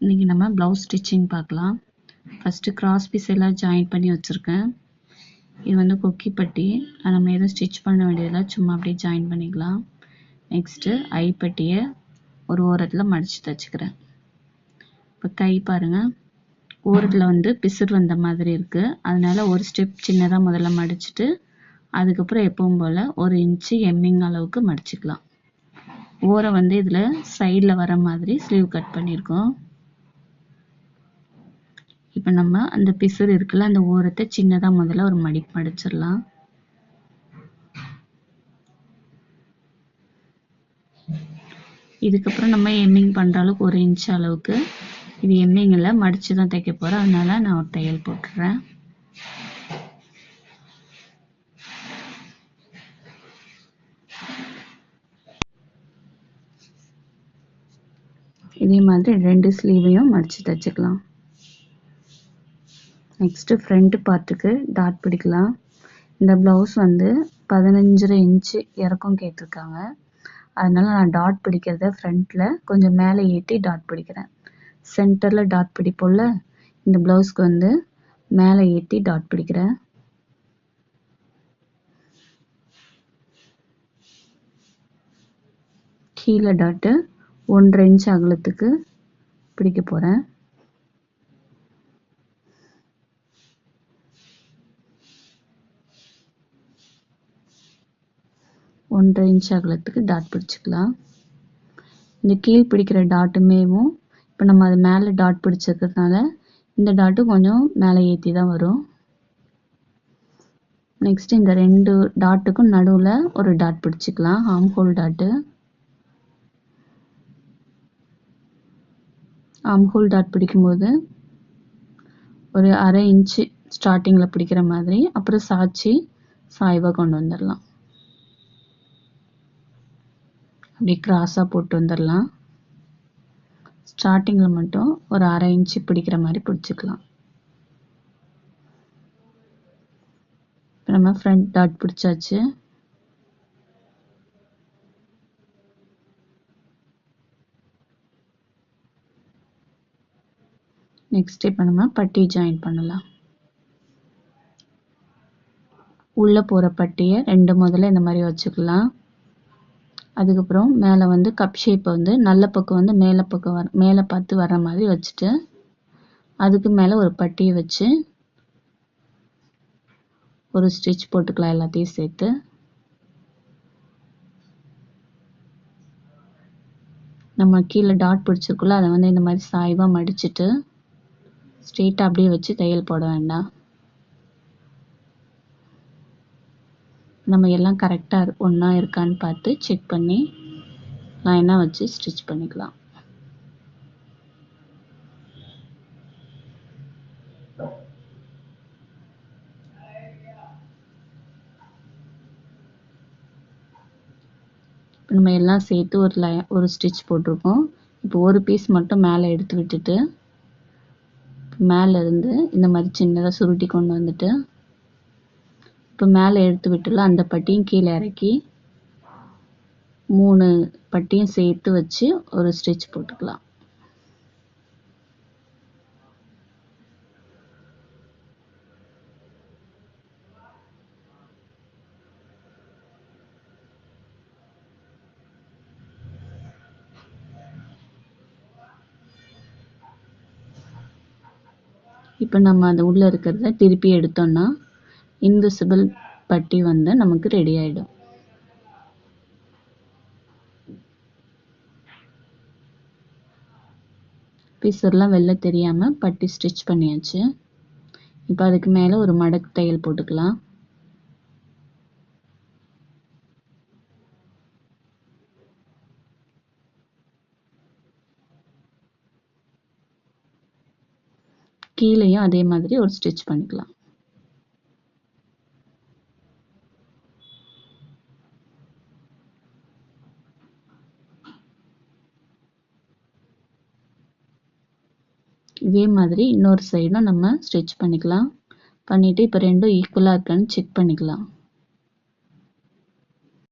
இன்றைக்கி நம்ம blouse stitching பார்க்கலாம். ஃபஸ்ட்டு கிராஸ் பீஸ் எல்லாம் ஜாயின் பண்ணி வச்சுருக்கேன். இது வந்து கொக்கி பட்டி, அதை நம்ம எதுவும் ஸ்டிச் பண்ண வேண்டியதில்லை, சும்மா அப்படியே ஜாயின் பண்ணிக்கலாம். நெக்ஸ்ட்டு ஐப்பட்டியை ஒரு ஓரத்தில் மடித்து தைச்சிக்கிறேன். இப்போ கை பாருங்கள், ஓரத்தில் வந்து பிசுறு வந்த மாதிரி இருக்குது. அதனால் ஒரு ஸ்டெப் சின்னதாக முதல்ல மடிச்சுட்டு அதுக்கப்புறம் எப்பவும் போல் 1 இன்ச்சு எம்மிங் அளவுக்கு மடிச்சுக்கலாம். ஓரம் வந்து இதில் சைடில் வர மாதிரி ஸ்லீவ் கட் பண்ணியிருக்கோம். இப்போ நம்ம அந்த பிசுறு இருக்குல்ல, அந்த ஓரத்தை சின்னதாக முதல்ல ஒரு மடிச்சிடலாம். இதுக்கப்புறம் நம்ம எம்மிங் பண்ணுற அளவுக்கு 1 இன்ச் அளவுக்கு, இது எம்மிங்கில் மடித்து தான் தைக்க போகிறேன், அதனால் நான் ஒரு தையல் போட்டுடுறேன். இதே மாதிரி 2 ஸ்லீவையும் மடித்து தைச்சிக்கலாம். நெக்ஸ்ட்டு ஃப்ரண்ட் பார்ட்டுக்கு டாட் பிடிக்கலாம். இந்த ப்ளவுஸ் வந்து 15.5 இன்ச்சு இறக்கம் கேட்டிருக்காங்க. அதனால் நான் டாட் பிடிக்கிறத ஃப்ரண்ட்டில் கொஞ்சம் மேலே ஏற்றி டாட் பிடிக்கிறேன். சென்டரில் டாட் பிடிப்போம்ல, இந்த ப்ளவுஸ்க்கு வந்து மேலே ஏற்றி டாட் பிடிக்கிறேன். கீழே டாட்டு 1.5 இன்ச் அகலத்துக்கு பிடிக்க போகிறேன். ஒன்றரை இன்ச் அகலத்துக்கு டாட் பிடிச்சிக்கலாம். இந்த கீழ் பிடிக்கிற டாட்டுமேவும் இப்போ நம்ம அது மேலே டாட் பிடிச்சிருக்கிறதுனால இந்த டாட்டு கொஞ்சம் மேலே ஏற்றி தான் வரும். நெக்ஸ்ட் இந்த 2 டாட்டுக்கும் நடுவில் ஒரு டாட் பிடிச்சிக்கலாம், arm hole dot. Arm hole dot பிடிக்கும்போது ஒரு 1/2 இன்ச்சு ஸ்டார்டிங்கில் பிடிக்கிற மாதிரி, அப்புறம் சாய்வாக கொண்டு வந்துடலாம். அப்படி கிராஸாக போட்டு வந்துடலாம். ஸ்டார்டிங்கில் மட்டும் ஒரு 1/2 இன்ச்சு பிடிக்கிற மாதிரி பிடிச்சிக்கலாம். இப்போ நம்ம ஃப்ரண்ட் டாட் பிடிச்சாச்சு. நெக்ஸ்ட் இப்போ நம்ம பட்டி ஜாயின் பண்ணலாம். உள்ளே போகிற பட்டியை 2 முதல்ல இந்த மாதிரி வச்சுக்கலாம். அதுக்கப்புறம் மேலே வந்து கப் ஷேப்பை வந்து நல்ல பக்கம் வந்து மேலே பார்த்து வர மாதிரி வச்சுட்டு அதுக்கு மேலே ஒரு பட்டியை வச்சு ஒரு ஸ்டிச் போட்டுக்கலாம் எல்லாத்தையும் சேர்த்து. நம்ம கீழே டாட் பிடிச்சிருக்குள்ள அதை வந்து இந்த மாதிரி சாய்வாக மடிச்சுட்டு ஸ்ட்ரெயிட்டாக அப்படியே வச்சு தையல் போட வேண்டாம். நம்ம எல்லாம் கரெக்டாக ஒன்றா இருக்கான்னு பார்த்து செக் பண்ணி லைனாக வச்சு ஸ்டிச் பண்ணிக்கலாம். நம்ம எல்லாம் சேர்த்து ஒரு ஸ்டிச் போட்டிருக்கோம். இப்போ ஒரு பீஸ் மட்டும் மேலே எடுத்து விட்டுட்டு மேலே இருந்து இந்த மாதிரி சின்னதாக சுருட்டி கொண்டு வந்துட்டு இப்போ மேலே எடுத்து விட்டுல அந்த பட்டியும் கீழே இறக்கி 3 பட்டியும் சேர்த்து வச்சு ஒரு ஸ்டிச் போட்டுக்கலாம். இப்போ நம்ம அது உள்ளே இருக்கிறத திருப்பி எடுத்தோம்னா இன்விசிபிள் பட்டி வந்து நமக்கு ரெடி ஆகிடும். பீஸர்லாம் வெளில தெரியாமல் பட்டி ஸ்டிச் பண்ணியாச்சு. இப்போ அதுக்கு மேலே ஒரு மடக்கு தையல் போட்டுக்கலாம். கீழேயும் அதே மாதிரி ஒரு ஸ்டிச் பண்ணிக்கலாம். இதே மாதிரி இன்னொரு சைடும் நம்ம ஸ்டிச் பண்ணிக்கலாம். பண்ணிவிட்டு இப்போ ரெண்டும் ஈக்குவலாக இருக்கான்னு செக் பண்ணிக்கலாம்.